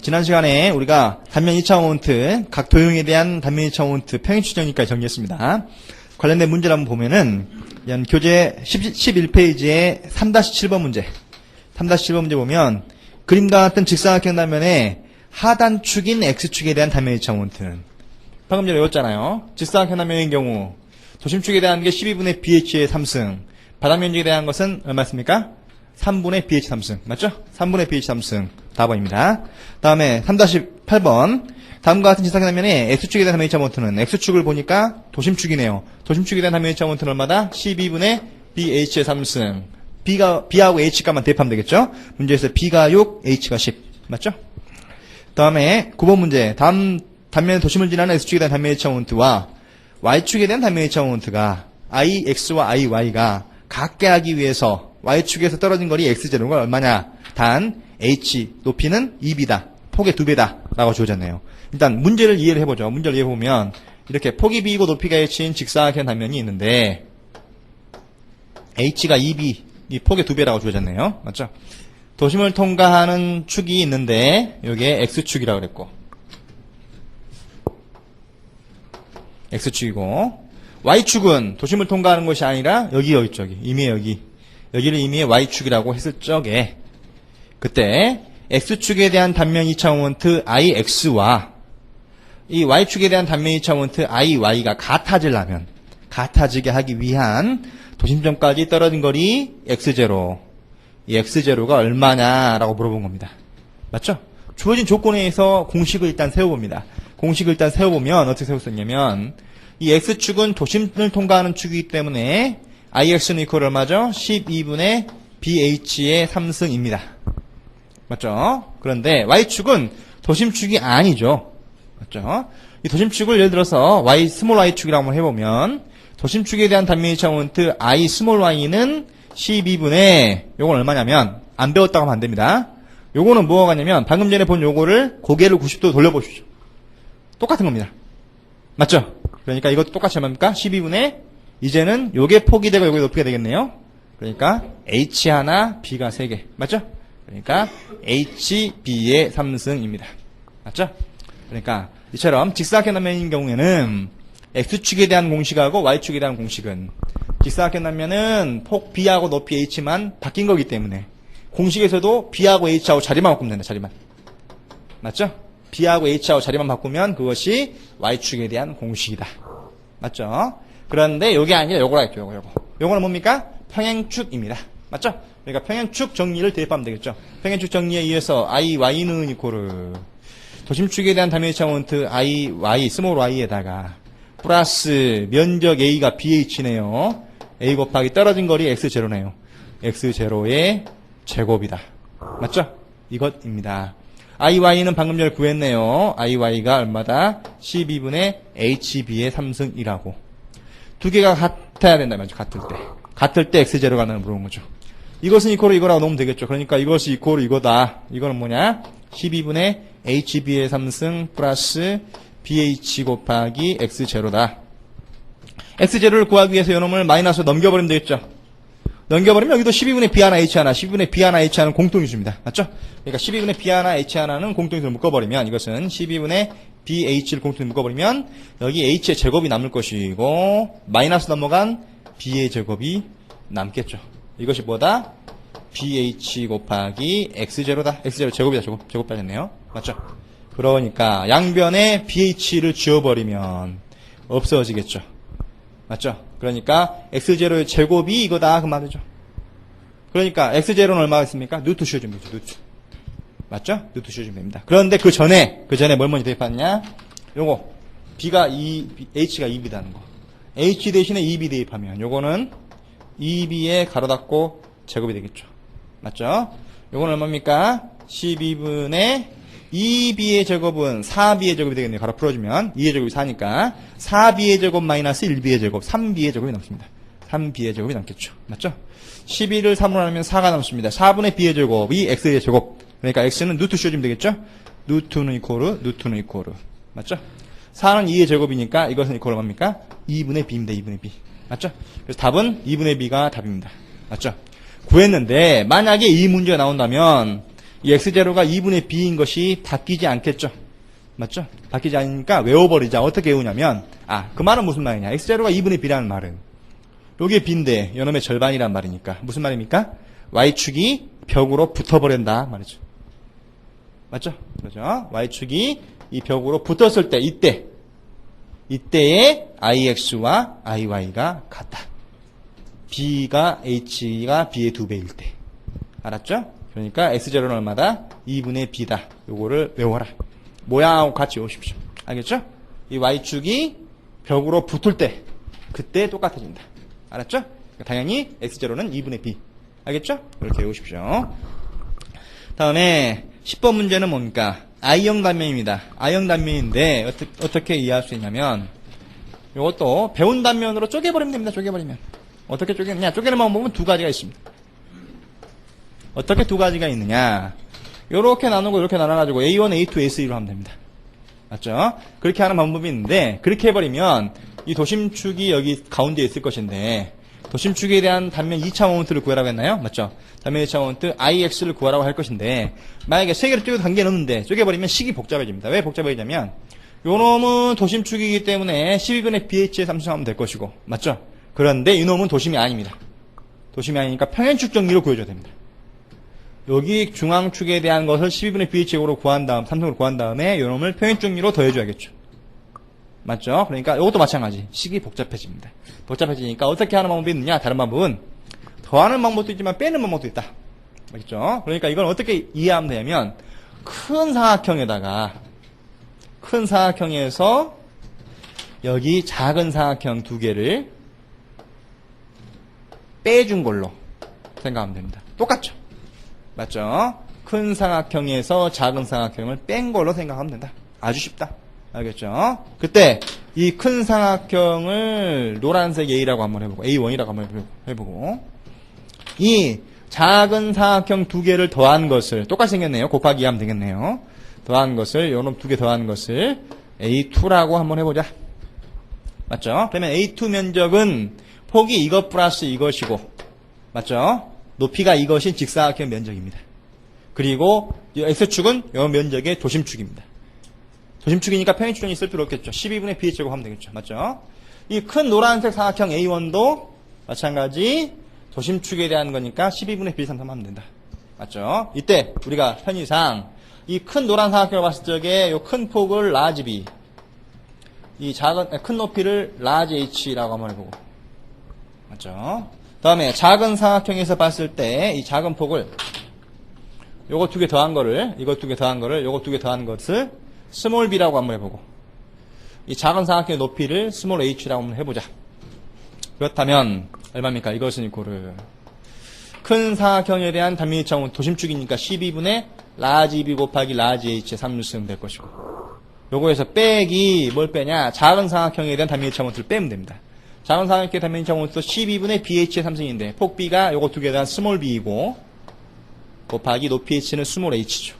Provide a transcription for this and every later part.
지난 시간에 우리가 단면 2차 모먼트, 각 도형에 대한 단면 2차 모먼트 평행 추정까지 정리했습니다. 관련된 문제를 한번 보면은, 교재 11페이지에 3-7번 문제. 3-7번 문제 보면, 그림과 같은 직사각형 단면에 하단축인 X축에 대한 단면 2차 모먼트는, 방금 전에 외웠잖아요. 직사각형 단면인 경우, 도심축에 대한 게 12분의 BH의 3승, 바닥면적에 대한 것은 얼마였습니까? 3분의 BH 3승. 맞죠? 3분의 BH 3승. 답번입니다. 다음에 3-8번. 다음과 같은 직사각형 단면에 X축에 대한 단면 2차 모먼트는 X축을 보니까 도심축이네요. 도심축에 대한 단면 2차 모먼트는 얼마다? 12분의 BH의 3승. B하고 H 값만 대입하면 되겠죠? 문제에서 B가 6, H가 10. 맞죠? 다음에 9번 문제. 다음 단면의 도심을 지나는 X축에 대한 단면 2차 모먼트와 Y축에 대한 단면 2차 모먼트가 IX와 IY가 같게 하기 위해서 Y축에서 떨어진 거리 X제로가 얼마냐? 단 H 높이는 2B다. 폭의 2배다. 라고 주어졌네요. 일단 문제를 이해를 해보죠. 문제를 이해해보면 이렇게 폭이 B이고 높이가 H인 직사각형 단면이 있는데 H가 2B, 이 폭의 2배라고 주어졌네요. 맞죠? 도심을 통과하는 축이 있는데 이게 X축이라고 그랬고 X축이고 Y축은 도심을 통과하는 것이 아니라 여기 쪽이 이미 여기를 이미 Y축이라고 했을 적에 그때 X축에 대한 단면 2차 모먼트 IX와 이 Y축에 대한 단면 2차 모먼트 IY가 같아지게 하기 위한 도심점까지 떨어진 거리 X0. 이 X0가 얼마냐라고 물어본 겁니다. 맞죠? 주어진 조건에 의해서 공식을 일단 세워봅니다. 공식을 일단 세워보면 어떻게 세울 수 있냐면 이 X축은 도심을 통과하는 축이기 때문에 IX는 이퀄 얼마죠? 12분의 BH의 3승입니다. 맞죠? 그런데 Y축은 도심축이 아니죠. 맞죠? 이 도심축을 예를 들어서 스몰 y축이라고 한번 해보면 도심축에 대한 단면 2차 모먼트 I 스몰 y는 12분의 요건 얼마냐면 안 배웠다고 하면 안 됩니다. 요거는 뭐가 같냐면 방금 전에 본 요거를 고개를 90도 돌려보십시오. 똑같은 겁니다. 맞죠? 그러니까 이것도 똑같이 얼마입니까? 12분의 이제는 요게 폭이 되고 요게 높이가 되겠네요. 그러니까 H 하나, B가 3개. 맞죠? 그러니까 H, B의 3승입니다. 맞죠? 그러니까 이처럼 직사각형 단면인 경우에는 X축에 대한 공식하고 Y축에 대한 공식은 직사각형 단면은 폭 B하고 높이 H만 바뀐 거기 때문에 공식에서도 B하고 H하고 자리만 바꾸면 된다. 자리만. 맞죠? B하고 H하고 자리만 바꾸면 그것이 Y축에 대한 공식이다. 맞죠? 그런데 요게 아니라 요거라 했죠. 요거는 뭡니까? 평행축입니다. 맞죠? 그러니까 평행축 정리를 대입하면 되겠죠. 평행축 정리에 의해서 IY는 이코르 도심축에 대한 단면 2차 모먼트 IY, 스몰 y에다가 플러스 면적 A가 BH네요. A 곱하기 떨어진 거리 X0네요. X0의 제곱이다. 맞죠? 이것입니다. IY는 방금 전에 구했네요. IY가 얼마다? 12분의 HB의 3승이라고. 두 개가 같아야 된다 말이죠. 같을 때 X0가 나는 물어본 거죠. 이것은 이코르 이거라고 놓으면 되겠죠. 그러니까 이것이 이코르 이거다. 이거는 뭐냐? 12분의 HB의 3승 플러스 BH 곱하기 X0다. X0를 구하기 위해서 이놈을 마이너스로 넘겨버리면 되겠죠. 넘겨버리면 여기도 12분의 B 하나 H 하나, 12분의 B 하나 H 하나는 공통인수입니다. 맞죠? 그러니까 12분의 B 하나 H 하나는 공통인수를 묶어버리면 이것은 12분의 BH를 공통인수 묶어버리면 여기 H의 제곱이 남을 것이고 마이너스 넘어간 B의 제곱이 남겠죠. 이것이 뭐다? BH 곱하기 X0다. X0 제곱이다. 제곱 빠졌네요. 맞죠? 그러니까 양변에 BH를 지워버리면 없어지겠죠. 맞죠? 그러니까 X0의 제곱이 이거다 그 말이죠. 그러니까 X0는 얼마가 있습니까? 루트 씌워주면 되죠. 루트. 맞죠? 루트 씌워주면 됩니다. 그런데 그 전에 뭘 먼저 대입하느냐? 요거 B가 H가 2B다는 거. H 대신에 2B 대입하면 요거는 2B에 가로 닫고 제곱이 되겠죠. 맞죠? 요건 얼마입니까? 12분의 2B의 제곱은 4B의 제곱이 되겠네요. 가로 풀어주면 2의 제곱이 4니까 4B의 제곱 마이너스 1B의 제곱 3B의 제곱이 남습니다. 3B의 제곱이 남겠죠. 맞죠? 12를 3으로 하면 4가 남습니다. 4분의 B의 제곱이 X의 제곱. 그러니까 X는 루트 씌워주면 되겠죠? 루트는 이코르. 맞죠? 4는 2의 제곱이니까 이것은 이코르 뭡니까? 2분의 B입니다. 2분의 B. 맞죠? 그래서 답은 2분의 B가 답입니다. 맞죠? 구했는데 만약에 이 문제가 나온다면 이 x0가 2분의 b인 것이 바뀌지 않겠죠. 맞죠? 바뀌지 않으니까 외워버리자. 어떻게 외우냐면, 그 말은 무슨 말이냐. x0가 2분의 b라는 말은, 요게 b인데, 요놈의 절반이란 말이니까. 무슨 말입니까? y축이 벽으로 붙어버린다. 말이죠. 맞죠? 그렇죠? y축이 이 벽으로 붙었을 때, 이때의 ix와 iy가 같다. b가 h가 b의 2배일 때. 알았죠? 그러니까 x0는 얼마다? 2분의 b다. 요거를 외워라. 모양하고 같이 외우십시오. 알겠죠? 이 y축이 벽으로 붙을 때, 그때 똑같아진다. 알았죠? 당연히 x0는 2분의 b. 알겠죠? 이렇게 외우십시오. 다음에 10번 문제는 뭡니까? I형 단면입니다. I형 단면인데 어떻게 이해할 수 있냐면, 이것도 배운 단면으로 쪼개버리면 됩니다. 쪼개버리면. 어떻게 쪼개느냐? 쪼개는 방법은 두 가지가 있습니다. 어떻게 두 가지가 있느냐? 요렇게 나누고 이렇게 나눠가지고 A1, A2, A3로 하면 됩니다. 맞죠? 그렇게 하는 방법이 있는데, 그렇게 해버리면 이 도심축이 여기 가운데에 있을 것인데, 도심축에 대한 단면 2차 모멘트를 구하라고 했나요? 맞죠? 단면 2차 모멘트 IX를 구하라고 할 것인데, 만약에 세 개를 쪼개서 단계 넣는데 쪼개버리면 식이 복잡해집니다. 왜 복잡해지냐면, 요놈은 도심축이기 때문에 12분의 BH에 삼수하면 될 것이고, 맞죠? 그런데 이놈은 도심이 아닙니다. 도심이 아니니까 평행축 정리로 구해줘야 됩니다. 여기 중앙축에 대한 것을 12분의 BH로 구한 다음, 삼성으로 구한 다음에 요놈을 평행축 정리로 더해줘야겠죠. 맞죠? 그러니까 이것도 마찬가지. 식이 복잡해집니다. 복잡해지니까 어떻게 하는 방법이 있느냐? 다른 방법은 더하는 방법도 있지만 빼는 방법도 있다. 맞죠? 그러니까 이건 어떻게 이해하면 되냐면, 큰 사각형에서 여기 작은 사각형 두 개를 빼준 걸로 생각하면 됩니다. 똑같죠? 맞죠? 큰 사각형에서 작은 사각형을 뺀 걸로 생각하면 된다. 아주 쉽다. 알겠죠? 그때 이 큰 사각형을 노란색 A라고 한번 해보고, A1이라고 한번 해보고, 이 작은 사각형 두 개를 더한 것을, 똑같이 생겼네요. 곱하기 하면 되겠네요. 더한 것을, 요놈 두 개 더한 것을 A2라고 한번 해보자. 맞죠? 그러면 A2 면적은 폭이 이것 플러스 이것이고, 맞죠? 높이가 이것인 직사각형 면적입니다. 그리고 이 X축은 요 면적의 도심축입니다. 도심축이니까 평행축이 있을 필요 없겠죠. 12분의 bh제곱 하면 되겠죠. 맞죠? 이 큰 노란색 사각형 A1도 마찬가지 도심축에 대한 거니까 12분의 b 3 하면 된다. 맞죠? 이때 우리가 편의상 이 큰 노란 사각형을 봤을 적에 이 큰 폭을 라지 b, 이 큰 높이를 라지 h라고 한번 해보고, 맞죠? 다음에 작은 사각형에서 봤을 때 이 작은 폭을 요거 두 개 더한 거를, 이거 두 개 더한 거를, 요거 두 개 더한 것을 스몰 b라고 한번 해보고, 이 작은 사각형의 높이를 스몰 h라고 한번 해보자. 그렇다면 얼마입니까? 이것은 이코르 큰 사각형에 대한 단면 2차 도심축이니까 12분의 라지 b 곱하기 라지 h의 3승 될 것이고, 요거에서 빼기 뭘 빼냐? 작은 사각형에 대한 단면 2차 모멘트를 빼면 됩니다. 작은 사각형의 단면 2차 모멘트도 12분의 bh의 3승인데 폭 b가 요거 두 개에 대한 스몰 b이고 곱하기 높이 h는 스몰 h죠.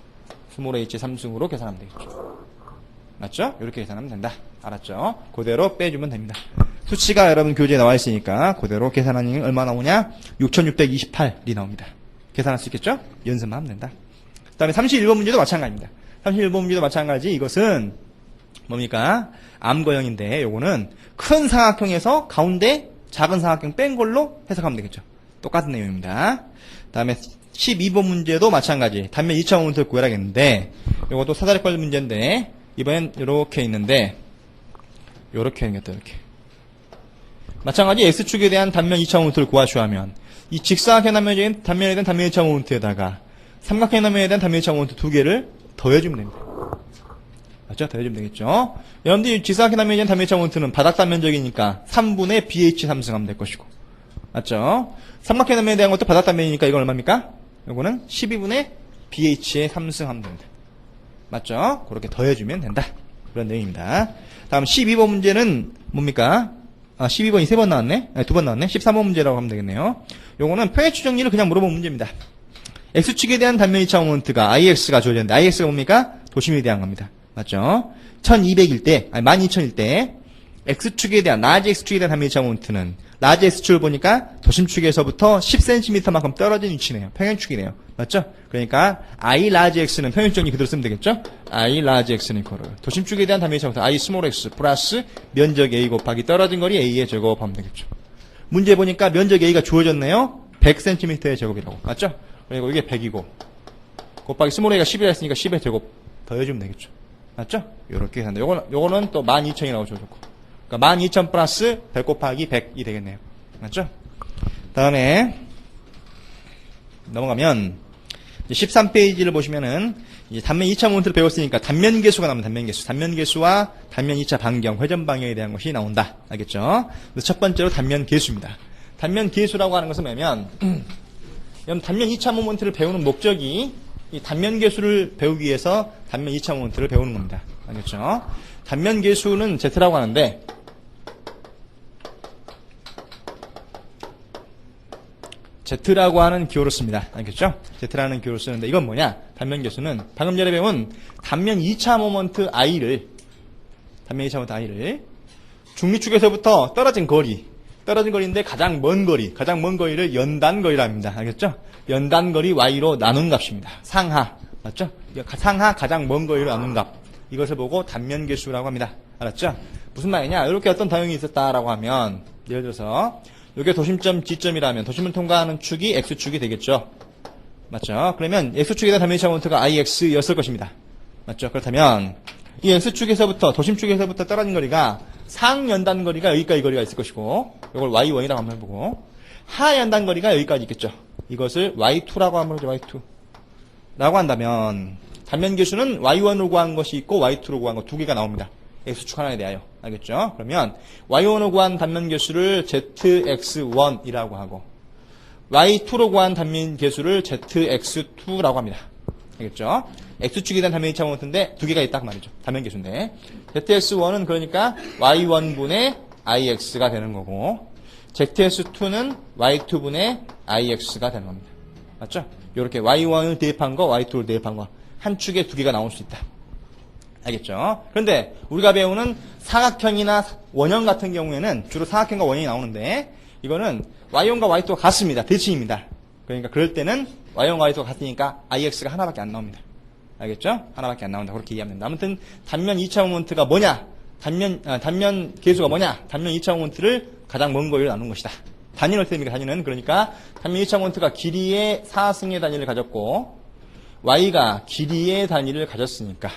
스몰 h의 3승으로 계산하면 되겠죠. 맞죠? 이렇게 계산하면 된다. 알았죠? 그대로 빼주면 됩니다. 수치가 여러분 교재에 나와 있으니까 그대로 계산하니 얼마 나오냐? 6628이 나옵니다. 계산할 수 있겠죠? 연습만 하면 된다. 그 다음에 31번 문제도 마찬가지입니다. 31번 문제도 마찬가지. 이것은 뭡니까? 암거형인데 요거는 큰 사각형에서 가운데 작은 사각형 뺀 걸로 해석하면 되겠죠. 똑같은 내용입니다. 그 다음에 12번 문제도 마찬가지. 단면 2차 모멘트를 구해야겠는데 요것도 사다리꼴 문제인데 이번엔 이렇게 있는데 요렇게 생겼다. 이렇게 마찬가지 X축에 대한 단면 2차 모멘트를 구하시오 하면 이 직사각형 단면에 대한 단면 2차 모멘트에다가 삼각형 단면에 대한 단면 2차 모멘트 두 개를 더해주면 됩니다. 맞죠? 더해주면 되겠죠? 여러분들 이 직사각형 단면에 대한 단면 2차 모멘트는 바닥 단면적이니까 3분의 BH 3승하면 될 것이고, 맞죠? 삼각형 단면에 대한 것도 바닥 단면이니까 이건 얼마입니까? 이거는 12분의 BH의 3승하면 됩니다. 맞죠? 그렇게 더해주면 된다. 그런 내용입니다. 다음 12번 문제는 뭡니까? 12번이 3번 나왔네? 아니, 2번 나왔네? 13번 문제라고 하면 되겠네요. 요거는 평행축 정리를 그냥 물어본 문제입니다. X축에 대한 단면 2차 모멘트가 IX가 주어졌는데, IX가 뭡니까? 도심에 대한 겁니다. 맞죠? 1200일 때, 아니 12000일 때, X축에 대한, 라지 X축에 대한 단면 2차 모멘트는 라지 X축을 보니까 도심축에서부터 10cm만큼 떨어진 위치네요. 평행축이네요. 맞죠? 그러니까 I 라지 X는 평행축이 그대로 쓰면 되겠죠? I 라지 X는 이퀄 도심축에 대한 단면 이차원부터 I 스몰 X 플러스 면적 A 곱하기 떨어진 거리 A의 제곱하면 되겠죠. 문제 보니까 면적 A가 주어졌네요. 100cm의 제곱이라고. 맞죠? 그리고 이게 100이고 곱하기 스몰 A가 10이라 했으니까 10의 제곱 더해주면 되겠죠. 맞죠? 요렇게 한다. 요거는 또 12,000이라고 줘줬고. 그러니까 12,000 플러스 100 곱하기 100이 되겠네요. 맞죠? 다음에 넘어가면 13페이지를 보시면은 이제 단면 2차 모멘트를 배웠으니까 단면 계수가 나옵니다. 단면 계수와 단면 2차 반경, 회전 방향에 대한 것이 나온다. 알겠죠? 그래서 첫 번째로 단면 계수입니다. 단면 계수라고 하는 것은 뭐냐면 단면 2차 모멘트를 배우는 목적이 이 단면 계수를 배우기 위해서 단면 2차 모멘트를 배우는 겁니다. 알겠죠? 단면 계수는 Z라고 하는데 Z라고 하는 기호를 씁니다. 알겠죠? Z라는 기호를 쓰는데 이건 뭐냐? 단면 계수는 방금 전에 배운 단면 2차 모먼트 I를 중미축에서부터 떨어진 거리인데 가장 먼 거리를 연단거리라 합니다. 알겠죠? 연단거리 Y로 나눈 값입니다. 상하. 맞죠? 상하 가장 먼 거리로 나눈 값. 이것을 보고 단면 계수라고 합니다. 알았죠? 무슨 말이냐? 이렇게 어떤 다형이 있었다라고 하면 예를 들어서 이게 도심점 G점이라면 도심을 통과하는 축이 X축이 되겠죠. 맞죠? 그러면 X축에 대한 단면 2차 모멘트가 IX였을 것입니다. 맞죠? 그렇다면 이 X축에서부터 도심축에서부터 떨어진 거리가 상연단 거리가 여기까지 거리가 있을 것이고 이걸 Y1이라고 한번 해보고 하연단 거리가 여기까지 있겠죠. 이것을 Y2라고 한번 해보죠. Y2 라고 한다면 단면 계수는 Y1으로 구한 것이 있고 Y2로 구한 거 두 개가 나옵니다. X축 하나에 대하여. 알겠죠? 그러면 Y1으로 구한 단면 계수를 ZX1이라고 하고 Y2로 구한 단면 계수를 ZX2라고 합니다. 알겠죠? X축에 대한 단면 2차 모멘트인데 두 개가 있다 그 말이죠. 단면 계수인데 ZX1은 그러니까 Y1분의 IX가 되는 거고 ZX2는 Y2분의 IX가 되는 겁니다. 맞죠? 이렇게 Y1을 대입한 거, Y2를 대입한 거 한 축에 두 개가 나올 수 있다. 알겠죠? 그런데 우리가 배우는 사각형이나 원형 같은 경우에는 주로 사각형과 원형이 나오는데 이거는 Y1과 Y2가 같습니다. 대칭입니다. 그러니까 그럴 때는 Y1과 Y2가 같으니까 IX가 하나밖에 안 나옵니다. 알겠죠? 하나밖에 안 나온다. 그렇게 이해하면 됩니다. 아무튼 단면 2차 모멘트가 뭐냐? 단면 계수가 뭐냐? 단면 2차 모멘트를 가장 먼 거리로 나눈 것이다. 단위는 어떻게 됩니까? 단위는 그러니까 단면 2차 모멘트가 길이의 4승의 단위를 가졌고 Y가 길이의 단위를 가졌으니까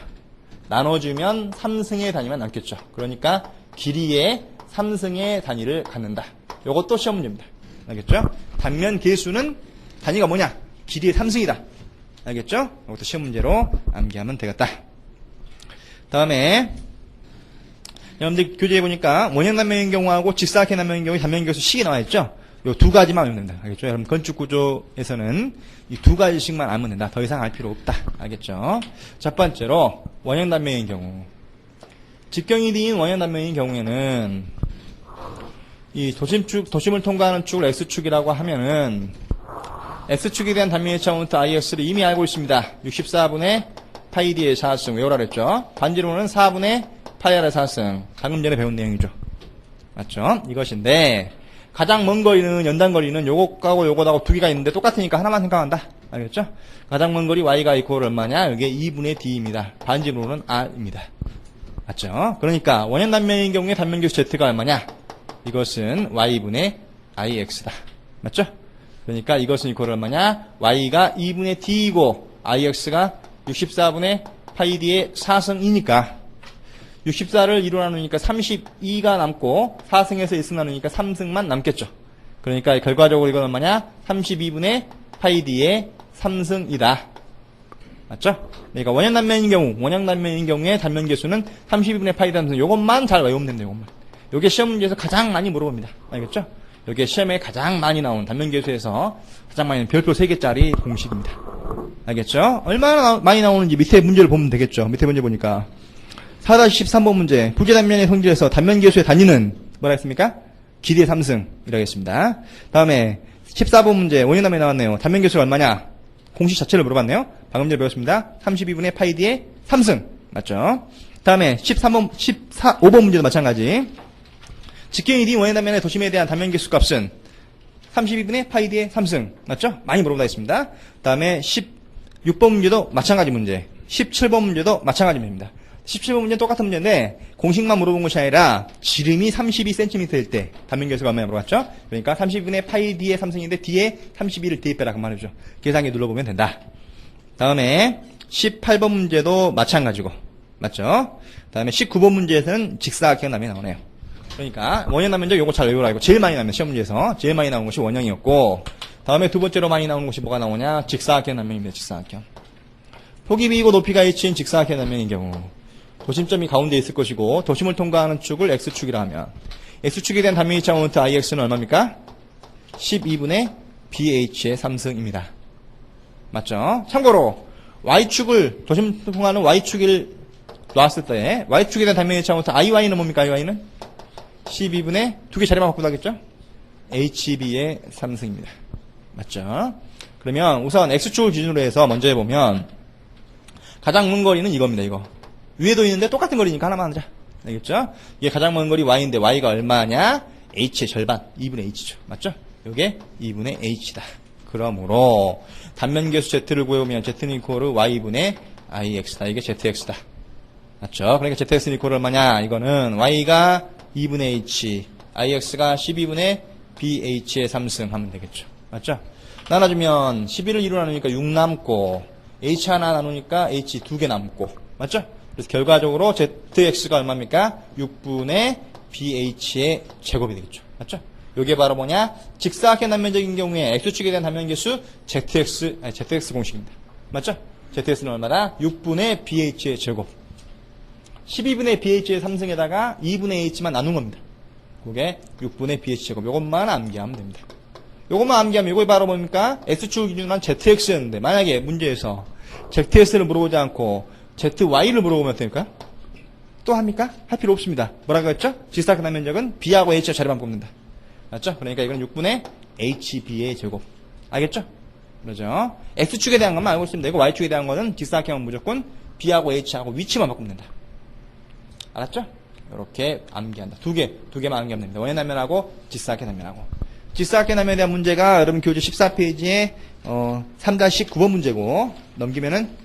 나눠주면 3승의 단위만 남겠죠. 그러니까 길이의 3승의 단위를 갖는다. 이것도 시험 문제입니다. 알겠죠? 단면 계수는 단위가 뭐냐? 길이의 3승이다. 알겠죠? 이것도 시험 문제로 암기하면 되겠다. 다음에 여러분들 교재에 보니까 원형 단면인 경우하고 직사각형 단면인 경우에 단면 계수 식이 나와 있죠? 요 두 가지만 알면 된다. 알겠죠? 여러분 건축 구조에서는 이 두 가지씩만 알면 된다. 더 이상 알 필요 없다. 알겠죠? 첫 번째로 원형 단면인 경우 직경이 뒤인 원형 단면인 경우에는 이 도심을 통과하는 축을 X축이라고 하면은 X축에 대한 단면 2차 모멘트 IX를 이미 알고 있습니다. 64분의 파이 D의 4승 외우라 그랬죠? 반지로는 4분의 파이 R의 4승 방금 전에 배운 내용이죠. 맞죠? 이것인데 가장 먼 거리는 연단 거리는 요것하고 요것하고 두 개가 있는데 똑같으니까 하나만 생각한다. 알겠죠? 가장 먼 거리 Y가 이퀄 얼마냐? 이게 2분의 D입니다. 반지로는 R입니다. 맞죠? 그러니까 원형 단면인 경우에 단면 계수 Z가 얼마냐? 이것은 Y분의 IX다. 맞죠? 그러니까 이것은 이퀄 얼마냐? Y가 2분의 D이고 IX가 64분의 파이 D의 4승이니까 64를 2로 나누니까 32가 남고 4승에서 1승 나누니까 3승만 남겠죠. 그러니까 결과적으로 이건 얼마냐? 32분의 파이 D의 3승이다. 맞죠? 그러니까 원형 단면인 경우에 단면 계수는 32분의 파이 D 3승. 요것만 잘 외우면 됩니다. 요것만. 요게 시험 문제에서 가장 많이 물어봅니다. 알겠죠? 요게 시험에 가장 많이 나온 단면 계수에서 가장 많이 나온 별표 3개짜리 공식입니다. 알겠죠? 얼마나 많이 나오는지 밑에 문제를 보면 되겠죠. 밑에 문제 보니까 4-13번 문제. 부재단면의 성질에서 단면 계수의 단위는 뭐라 했습니까? 길이의 3승이라고 했습니다. 다음에 14번 문제. 원형 단면이 나왔네요. 단면 계수가 얼마냐? 공식 자체를 물어봤네요. 방금 전에 배웠습니다. 32분의 파이 D의 3승. 맞죠? 다음에 5번 문제도 마찬가지. 직경이 D 원의 단면의 도심에 대한 단면계수 값은 32분의 파이 D의 3승. 맞죠? 많이 물어보다 있습니다. 다음에 16번 문제도 마찬가지 문제. 17번 문제도 마찬가지 문제입니다. 17번 문제는 똑같은 문제인데 공식만 물어본 것이 아니라 지름이 32cm일 때 단면계수가 얼마나 물어봤죠? 그러니까 32분의 파이 D의 3승인데 D에 32를 대입해라 그 말이죠. 계산기 눌러보면 된다. 다음에 18번 문제도 마찬가지고 맞죠? 다음에 19번 문제에서는 직사각형 남이 나오네요. 그러니까 원형 남면적 요거 잘 외우라. 이거 제일 많이 나오는 시험 문제에서 제일 많이 나오는 것이 원형이었고 다음에 두 번째로 많이 나오는 것이 뭐가 나오냐? 직사각형 남면입니다. 직사각형. 폭이 b이고 높이가 h인 직사각형 남면인 경우 도심점이 가운데 있을 것이고 도심을 통과하는 축을 x축이라 하면 x축에 대한 단면 이차 모멘트 ix는 얼마입니까? 12분의 bh의 3승입니다. 맞죠? 참고로 y축을 도심을 통과하는 y축을 놨을 때 y축에 대한 단면 이차 모멘트 iy는 뭡니까? iy는 12분의 두 개 자리만 바꾸다 하겠죠? hb의 3승입니다. 맞죠? 그러면 우선 x축을 기준으로 해서 먼저 해보면 가장 먼 거리는 이겁니다. 이거 위에도 있는데 똑같은 거리니까 하나만 하자. 알겠죠? 이게 가장 먼 거리 y인데 y가 얼마냐? h의 절반 2분의 h죠. 맞죠? 이게 2분의 h다. 그러므로 단면계수 z를 구해보면 z는 이코르 y분의 ix다. 이게 zx다. 맞죠? 그러니까 zx는 이코르 얼마냐? 이거는 y가 2분의 h, ix가 12분의 bh의 3승 하면 되겠죠. 맞죠? 나눠주면 11을 2로 나누니까 6 남고 h 하나 나누니까 h 2개 남고 맞죠? 그래서 결과적으로 zx가 얼마입니까? 6분의 bh의 제곱이 되겠죠. 맞죠? 이게 바로 뭐냐? 직사각형 단면적인 경우에 x축에 대한 단면계수 zx 공식입니다. 맞죠? zx는 얼마다? 6분의 bh의 제곱 12분의 bh의 3승에다가 2분의 h만 나눈 겁니다. 그게 6분의 bh 제곱. 요것만 암기하면 됩니다. 요것만 암기하면 이거 바로 뭡니까? x축을 기준으로 한 zx였는데 만약에 문제에서 zx를 물어보지 않고 zy를 물어보면 어떨까? 또 합니까? 할 필요 없습니다. 뭐라고 했죠? 직사각형 단면적은 b하고 h의 자리만 뽑는다. 맞죠? 그러니까 이건 6분의 hb의 제곱. 알겠죠? 그러죠? x축에 대한 것만 알고 있습니다. 이거 y축에 대한 거는 직사각형은 무조건 b하고 h하고 위치만 바꾸면 된다. 알았죠? 이렇게 암기한다. 두 개만 암기하면 됩니다. 원형 단면하고 직사각형 단면하고. 직사각형 단면에 대한 문제가 여러분 교재 14페이지에 3-9번 문제고 넘기면은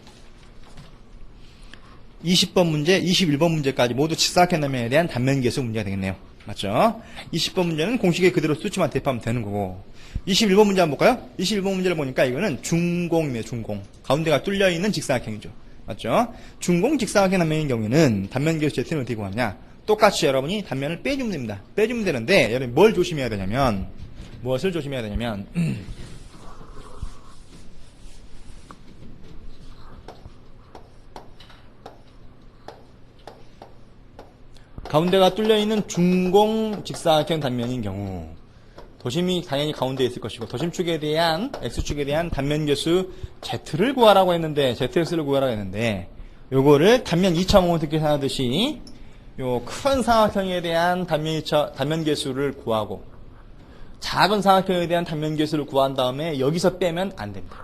20번 문제, 21번 문제까지 모두 직사각형 단면에 대한 단면계수 문제가 되겠네요. 맞죠? 20번 문제는 공식에 그대로 수치만 대입하면 되는 거고 21번 문제 한번 볼까요? 21번 문제를 보니까 이거는 중공입니다. 중공. 가운데가 뚫려있는 직사각형이죠. 맞죠? 중공 직사각형 단면인 경우에는 단면계수 z는 어떻게 구하냐? 똑같이 여러분이 단면을 빼주면 됩니다. 빼주면 되는데 여러분 뭘 조심해야 되냐면 무엇을 조심해야 되냐면 가운데가 뚫려있는 중공 직사각형 단면인 경우 도심이 당연히 가운데 있을 것이고 도심축에 대한 x축에 대한 단면계수 z를 구하라고 했는데 zx를 구하라고 했는데 요거를 단면 2차 모멘트 계산하듯이 요 큰 사각형에 대한 단면계수를 구하고 작은 사각형에 대한 단면계수를 구한 다음에 여기서 빼면 안 됩니다.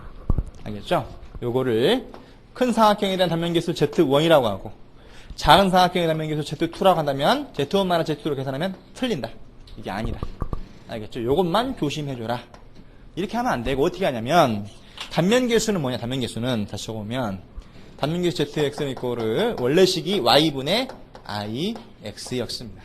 알겠죠? 요거를 큰 사각형에 대한 단면계수 z1이라고 하고 작은 사각형의 단면계수 z2라고 한다면 z1 z2로 계산하면 틀린다. 이게 아니다. 알겠죠? 요것만 조심해줘라. 이렇게 하면 안 되고 어떻게 하냐면 단면계수는 뭐냐? 단면계수는 다시 적어보면 단면계수 zx는 이코르 원래식이 y분의 ix였습니다.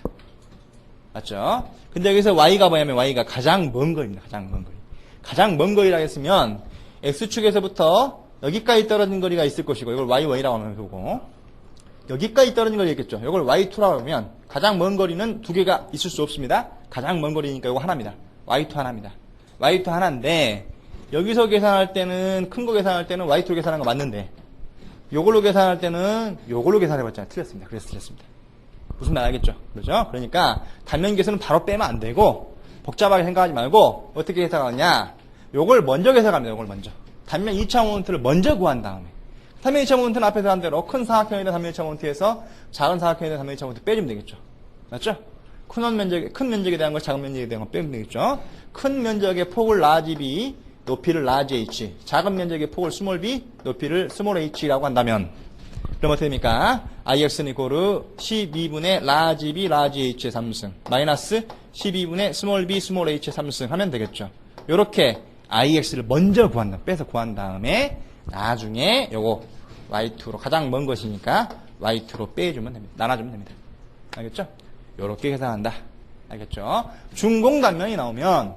맞죠? 근데 여기서 y가 뭐냐면 y가 가장 먼 거리입니다. 가장 먼 거리. 가장 먼 거리라고 했으면 x축에서부터 여기까지 떨어진 거리가 있을 것이고 이걸 y1이라고 하면 되고 여기까지 떨어진 거리겠죠. 이걸 y2라고 하면 가장 먼 거리는 두 개가 있을 수 없습니다. 가장 먼 거리니까 이거 하나입니다. y2 하나입니다. y2 하나인데 여기서 계산할 때는 큰 거 계산할 때는 y2로 계산한 거 맞는데 요걸로 계산할 때는 요걸로 계산해봤잖아요. 틀렸습니다. 그래서 틀렸습니다. 무슨 말 알겠죠? 그렇죠? 그러니까 단면계수는 바로 빼면 안 되고 복잡하게 생각하지 말고 어떻게 해석하느냐 요걸 먼저 계산합니다. 요걸 먼저 단면 2차 모멘트를 먼저 구한 다음에 단면 2차 모멘트는 앞에서 한 대로 큰 사각형에 대한 단면 2차 모멘트에서 작은 사각형에 대한 단면 2차 모멘트 빼주면 되겠죠. 맞죠? 큰 면적에 대한 거 작은 면적에 대한 거 빼면 되겠죠. 큰 면적의 폭을 라지 b 높이를 라지 h 작은 면적의 폭을 스몰 b 높이를 스몰 h라고 한다면 그럼 어떻게 됩니까? IX는 이코르 12분의 라지 B, 라지 H의 3승 마이너스 12분의 스몰 b, 스몰 h의 3승 하면 되겠죠. 요렇게 IX를 먼저 구한다. 빼서 구한 다음에 나중에 요거 Y2로 가장 먼 것이니까 Y2로 빼주면 됩니다. 나눠주면 됩니다. 알겠죠? 요렇게 계산한다. 알겠죠? 준공 단면이 나오면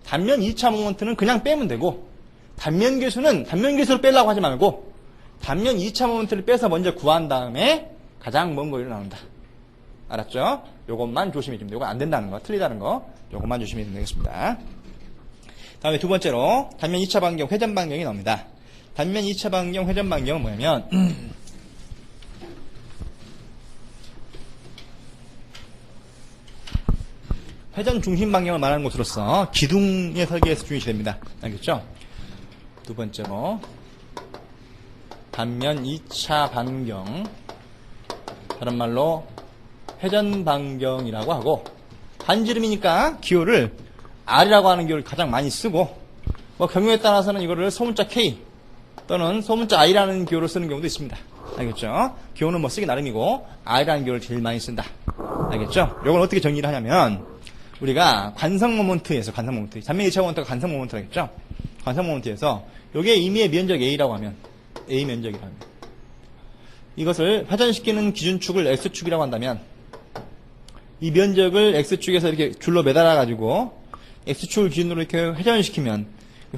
단면 2차 모멘트는 그냥 빼면 되고 단면 계수는 단면 계수를 빼려고 하지 말고 단면 2차 모멘트를 빼서 먼저 구한 다음에 가장 먼 거리로 나온다. 알았죠? 요것만 조심해 주면 돼요. 요건 안 된다는 거, 틀리다는 거 요것만 조심해 주면 되겠습니다. 다음에 두 번째로 단면 2차 반경, 회전 반경이 나옵니다. 단면 2차 반경, 회전 반경은 뭐냐면 회전 중심 방향을 말하는 것으로서 기둥의 설계에서 중요시 됩니다. 알겠죠? 두 번째로 단면 2차 반경, 다른 말로 회전 반경이라고 하고 반지름이니까 기호를 R이라고 하는 기호를 가장 많이 쓰고 뭐 경우에 따라서는 이거를 소문자 K 또는 소문자 I라는 기호를 쓰는 경우도 있습니다. 알겠죠? 기호는 뭐 쓰기 나름이고 R이라는 기호를 제일 많이 쓴다. 알겠죠? 이건 어떻게 정리를 하냐면 우리가 관성 모먼트에서 단면 2차 모먼트가 관성 모먼트라고 했죠? 관성 모먼트에서 요게 임의의 면적 A라고 하면 A 면적이라고 하면 이것을 회전시키는 기준축을 X축이라고 한다면 이 면적을 X축에서 이렇게 줄로 매달아 가지고 X축을 기준으로 이렇게 회전시키면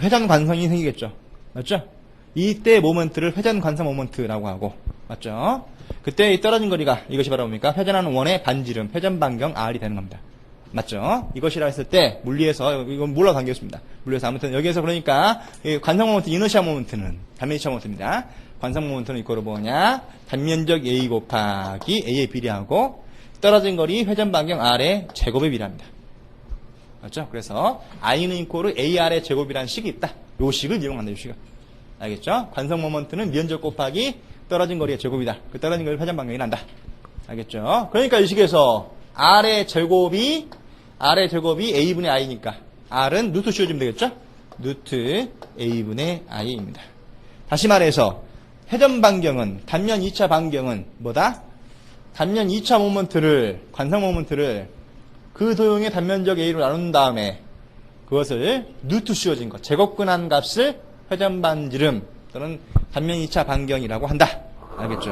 회전 관성이 생기겠죠. 맞죠? 이때 모먼트를 회전 관성 모먼트라고 하고 맞죠? 그때 떨어진 거리가 이것이 바로 뭡니까? 회전하는 원의 반지름, 회전 반경 R이 되는 겁니다. 맞죠? 이것이라 했을 때 물리에서 이건 몰라 관계였습니다. 물리에서 아무튼 여기에서 그러니까 관성 모먼트 이너시아 모먼트는 단면 2차 모먼트입니다. 관성 모먼트는 이거로 뭐냐? 단면적 A 곱하기 A에 비례하고 떨어진 거리 회전 반경 R의 제곱에 비례합니다. 맞죠? 그래서 I는 이코르 AR의 제곱이라는 식이 있다. 요 식을 이용한다. 요 식을. 알겠죠? 관성 모먼트는 면적 곱하기 떨어진 거리의 제곱이다. 그 떨어진 거리 회전 반경이 난다. 알겠죠? 그러니까 이 식에서 R의 제곱이 A분의 I니까 R은 루트 씌워주면 되겠죠? 루트 A분의 I입니다. 다시 말해서 회전 반경은 단면 2차 반경은 뭐다? 단면 2차 모먼트를 관성 모먼트를 그 도형의 단면적 A로 나눈 다음에 그것을 루트 씌워진 것 제곱근한 값을 회전 반지름 또는 단면 2차 반경이라고 한다. 알겠죠?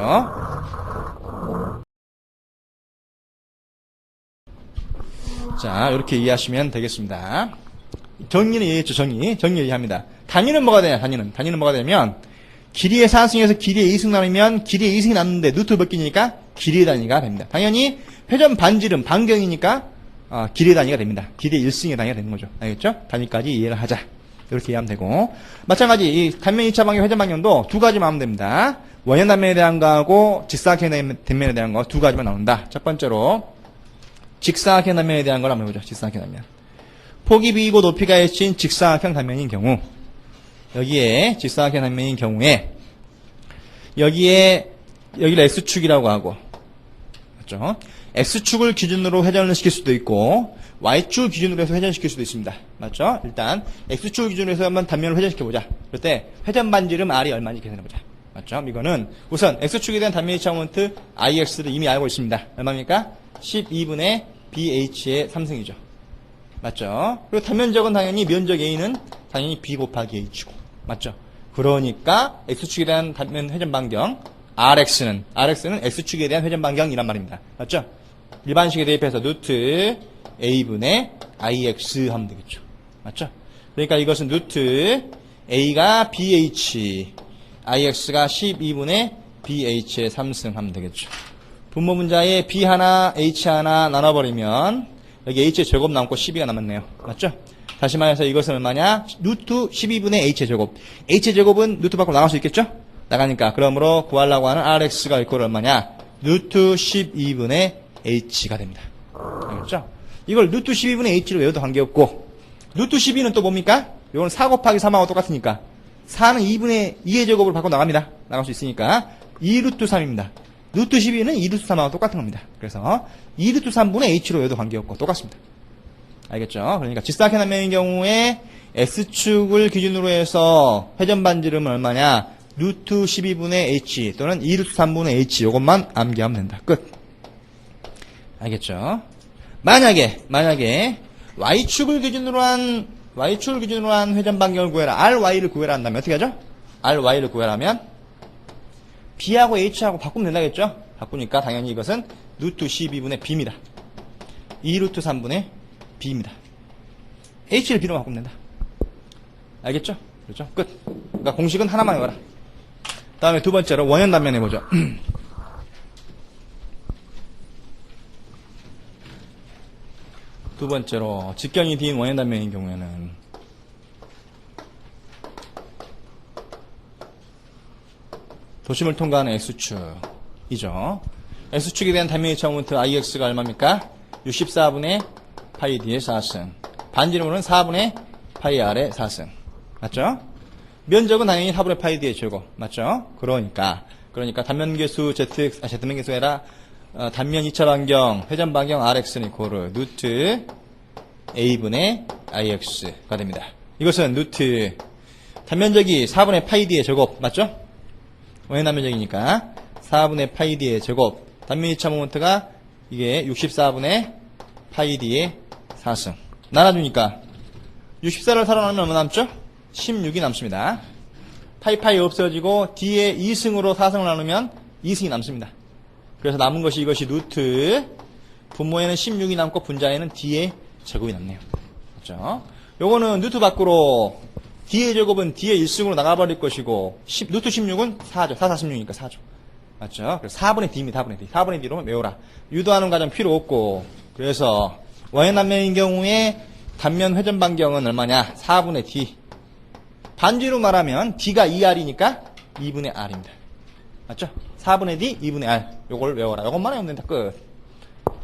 자, 이렇게 이해하시면 되겠습니다. 정리는 이해했죠? 정리 이해합니다. 단위는 뭐가 되냐? 단위는 뭐가 되냐면 길이의 4승에서 길이의 2승 나누면 길이의 2승이 남는데 루트 몇 개니까 길이의 단위가 됩니다. 당연히 회전 반지름 반경이니까 길이의 단위가 됩니다. 길이의 1승의 단위가 되는 거죠. 알겠죠? 단위까지 이해를 하자. 이렇게 이해하면 되고 마찬가지 이 단면 2차 반경, 회전 반경도 두 가지만 하면 됩니다. 원형 단면에 대한 거하고 직사각형 단면에 대한 거 두 가지만 나온다. 첫 번째로 직사각형 단면에 대한 걸 한번 해보죠. 직사각형 단면. 폭이 B이고 높이가 H인 직사각형 단면인 경우 여기에 직사각형 단면인 경우에 여기를 X축이라고 하고 맞죠? X축을 기준으로 회전을 시킬 수도 있고 Y축을 기준으로 해서 회전시킬 수도 있습니다. 맞죠? 일단 X축을 기준으로 해서 한번 단면을 회전시켜보자. 그럴 때 회전 반지름 R이 얼마인지 계산해보자. 맞죠? 이거는 우선 X축에 대한 단면 2차 모먼트 IX를 이미 알고 있습니다. 얼마입니까? 12분의 BH의 3승이죠. 맞죠? 그리고 단면적은 당연히 면적 A는 당연히 B 곱하기 H고. 맞죠? 그러니까 X축에 대한 단면 회전 반경 RX는 X축에 대한 회전 반경이란 말입니다. 맞죠? 일반식에 대입해서 루트 A분의 IX 하면 되겠죠. 맞죠? 그러니까 이것은 루트 A가 BH, IX가 12분의 BH의 3승 하면 되겠죠. 분모 분자에 B 하나, H 하나 나눠버리면 여기 H의 제곱 남고 12가 남았네요. 맞죠? 다시 말해서 이것은 얼마냐? 루트 12분의 H의 제곱. H의 제곱은 루트 밖으로 나갈 수 있겠죠? 나가니까. 그러므로 구하려고 하는 RX가 이퀄 얼마냐? 루트 12분의 H가 됩니다. 알겠죠? 이걸 루트 12분의 H로 외워도 관계없고 루트 12는 또 뭡니까? 이건 4 곱하기 3하고 똑같으니까 4는 2분의 2의 제곱으로 바꿔 나갑니다. 나갈 수 있으니까 2루트 3입니다. 루트 12는 2루트 3하고 똑같은 겁니다. 그래서 2루트 3분의 H로 외워도 관계없고 똑같습니다. 알겠죠? 그러니까 직사각형 단면인 경우에 X축을 기준으로 해서 회전 반지름은 얼마냐? 루트 12분의 h 또는 2루트 3분의 h 요것만 암기하면 된다. 끝. 알겠죠? 만약에 y축을 기준으로 한 회전 반경을 구해라. ry를 구해라 한다면 어떻게 하죠? ry를 구해라면 b하고 h하고 바꾸면 된다겠죠? 바꾸니까 당연히 이것은 루트 12분의 b입니다. 2루트 3분의 b입니다. h를 b로 바꾸면 된다. 알겠죠? 그렇죠? 끝. 그러니까 공식은 하나만 외워라. 다음에 두 번째로 원형 단면 해보죠. 두 번째로 직경이 D인 원형 단면인 경우에는 도심을 통과하는 X축이죠. X축에 대한 단면 2차 모멘트 IX가 얼마입니까? 64분의 파이 D의 4승. 반지름으로는 4분의 파이 R의 4승. 맞죠? 면적은 당연히 4분의 파이 D의 제곱. 맞죠? 그러니까 단면계수 Z면계수 아니라 단면 2차 반경, 회전 반경 RX는 이코르 루트 A분의 IX가 됩니다. 이것은 루트 단면적이 4분의 파이 D의 제곱. 맞죠? 원형 단면적이니까 4분의 파이 D의 제곱. 단면 2차 모멘트가 이게 64분의 파이 D의 4승. 나눠주니까 64를 살아나면 얼마 남죠? 16이 남습니다. 파이 없어지고 D의 2승으로 4승을 나누면 2승이 남습니다. 그래서 남은 것이 이것이 루트 분모에는 16이 남고 분자에는 D의 제곱이 남네요. 그렇죠? 요거는 루트 밖으로 D의 제곱은 D의 1승으로 나가버릴 것이고 루트 16은 4죠. 4, 46이니까 4죠. 맞죠? 그래서 4분의 D입니다. 4분의 D. 4분의 D로 외우라. 유도하는 과정 필요 없고 그래서 원형 단면인 경우에 단면 회전 반경은 얼마냐? 4분의 D. 반지로 말하면 D가 2R이니까 2분의 R입니다. 맞죠? 4분의 D, 2분의 R. 요걸 외워라. 요것만 외우면 된다. 끝.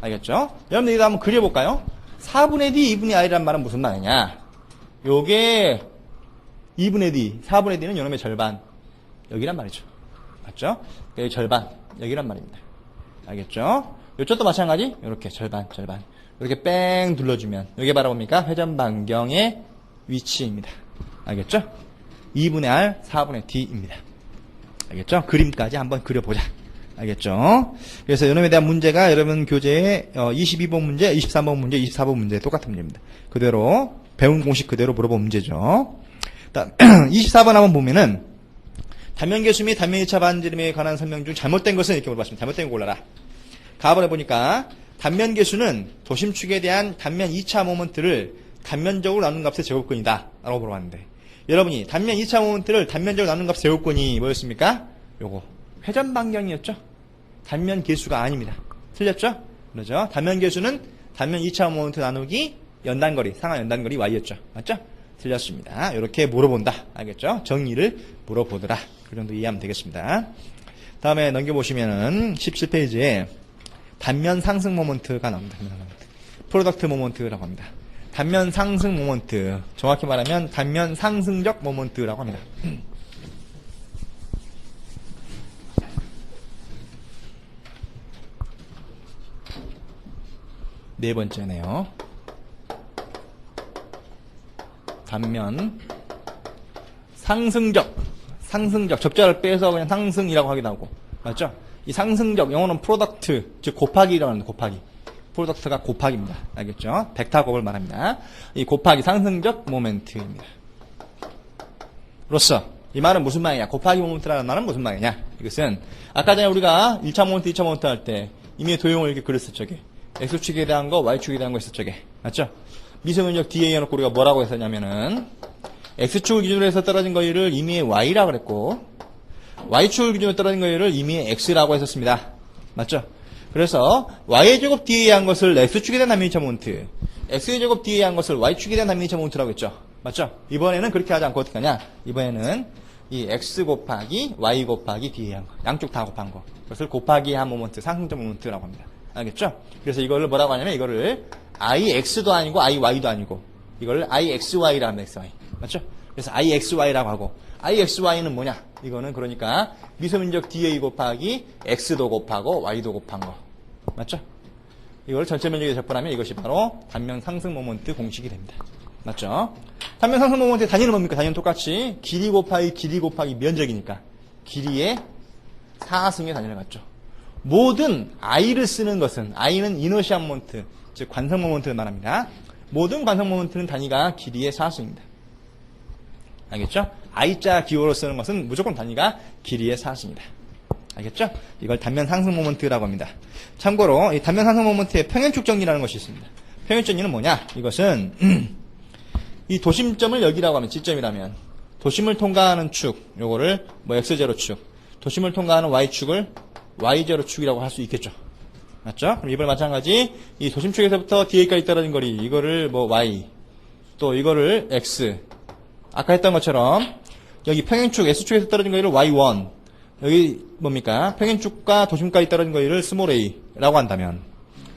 알겠죠? 여러분들 이거 한번 그려볼까요? 4분의 D, 2분의 R이란 말은 무슨 말이냐? 요게 2분의 D, 4분의 D는 요놈의 절반. 여기란 말이죠. 맞죠? 여기 절반. 여기란 말입니다. 알겠죠? 요쪽도 마찬가지. 요렇게 절반. 이렇게 뺑 둘러주면 이게 바로 뭡니까? 회전 반경의 위치입니다. 알겠죠? 2분의 R, 4분의 D입니다. 알겠죠? 그림까지 한번 그려보자. 알겠죠? 그래서 이놈에 대한 문제가 여러분 교재에 22번 문제, 23번 문제, 24번 문제 똑같은 문제입니다. 그대로 배운 공식 그대로 물어본 문제죠. 24번 한번 보면은 단면계수 및 단면 2차 반지름에 관한 설명 중 잘못된 것은 이렇게 물어봤습니다. 잘못된 거 골라라. 가압을 해보니까 단면계수는 도심축에 대한 단면 2차 모멘트를 단면적으로 나눈 값의 제곱근이다 라고 물어봤는데 여러분이 단면 2차 모멘트를 단면적으로 나눈 값의 제곱근이 뭐였습니까? 요거 회전 반경이었죠? 단면 계수가 아닙니다. 틀렸죠? 그러죠? 단면 계수는 단면 2차 모멘트 나누기 연단거리, 상하 연단거리 y였죠. 맞죠? 틀렸습니다. 이렇게 물어본다. 알겠죠? 정의를 물어보더라. 그 정도 이해하면 되겠습니다. 다음에 넘겨보시면은 17페이지에 단면 상승 모멘트가 나옵니다. 프로덕트 모멘트라고 합니다. 단면 상승 모멘트. 정확히 말하면 단면 상승적 모멘트라고 합니다. 네 번째네요. 단면 상승적 적자를 빼서 그냥 상승이라고 하기도 하고 맞죠? 이 상승적 영어는 프로덕트 즉 곱하기라고 하는 곱하기 프로덕트가 곱하기입니다. 알겠죠? 벡터 곱을 말합니다. 이 곱하기 상승적 모멘트입니다. 로서 이 말은 무슨 말이냐? 곱하기 모멘트라는 말은 무슨 말이냐? 이것은 아까 전에 우리가 1차 모멘트, 2차 모멘트 할 때 이미 도형을 이렇게 그렸을 적에 X축에 대한 거, Y축에 대한 거 있을 적에 맞죠? 미세면적 D에 해놓고 우리가 뭐라고 했었냐면은 X축을 기준으로 해서 떨어진 거리를 임의의 Y라고 그랬고 Y축을 기준으로 떨어진 거리를 임의의 X라고 했었습니다. 맞죠? 그래서 Y의 제곱 D에 한 것을 X축에 대한 단면 2차 모멘트 X의 제곱 D에 한 것을 Y축에 대한 단면 2차 모멘트라고 했죠. 맞죠? 이번에는 그렇게 하지 않고 어떻게 하냐? 이번에는 이 X 곱하기 Y 곱하기 D에 한 거 양쪽 다 곱한 거 그것을 곱하기 한 모멘트 상승적 모멘트라고 합니다. 알겠죠? 그래서 이거를 뭐라고 하냐면 이거를 IX도 아니고 IY도 아니고 이걸 IXY라고 합니다. XY. 맞죠? 그래서 IXY라고 하고 IXY는 뭐냐? 이거는 그러니까 미소민적 DA 곱하기 X도 곱하고 Y도 곱한 거. 맞죠? 이걸 전체 면적에 적분하면 이것이 바로 단면 상승 모멘트 공식이 됩니다. 맞죠? 단면 상승 모멘트의 단위는 뭡니까? 단위는 똑같이 길이 곱하기 면적이니까 길이의 4승의 단위를 갖죠. 모든 i를 쓰는 것은 i는 이너시아 모먼트, 즉 관성 모먼트를 말합니다. 모든 관성 모먼트는 단위가 길이의 4승입니다. 알겠죠? i자 기호로 쓰는 것은 무조건 단위가 길이의 4승입니다. 알겠죠? 이걸 단면 상승 모먼트라고 합니다. 참고로 이 단면 상승 모먼트에 평행축 정리라는 것이 있습니다. 평행축 정리는 뭐냐? 이것은 이 도심점을 여기라고 하면 지점이라면 도심을 통과하는 축, 요거를 뭐 x0 축, 도심을 통과하는 y축을 y0 축이라고 할 수 있겠죠. 맞죠? 그럼 이번에 마찬가지 이 도심축에서부터 DA까지 떨어진 거리, 이거를 뭐 y, 또 이거를 x. 아까 했던 것처럼 여기 평행축 S축에서 떨어진 거리를 y1, 여기 뭡니까? 평행축과 도심까지 떨어진 거리를 스몰 a라고 한다면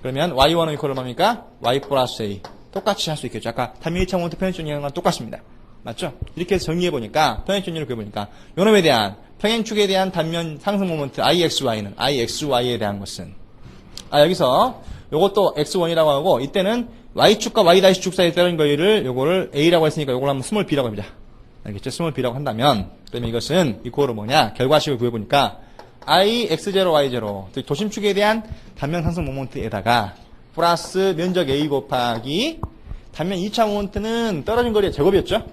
그러면 y1은 이퀄을 뭡니까? y 플러스 a. 똑같이 할 수 있겠죠. 아까 단면 1차 모먼트 평행축 정리하는 똑같습니다. 맞죠? 이렇게 해서 정리해보니까 평행축 정리를 그려보니까 요놈에 대한 평행축에 대한 단면 상승 모먼트 IXY는 IXY에 대한 것은 여기서 요것도 X1이라고 하고 이때는 Y축과 Y-축 사이에 떨어진 거리를 요거를 A라고 했으니까 요걸 한번 스몰 B라고 합니다. 알겠죠? 스몰 B라고 한다면 그러면 이것은 이코어로 뭐냐? 결과식을 구해보니까 IX0, Y0 도심축에 대한 단면 상승 모먼트에다가 플러스 면적 A 곱하기 단면 2차 모먼트는 떨어진 거리의 제곱이었죠?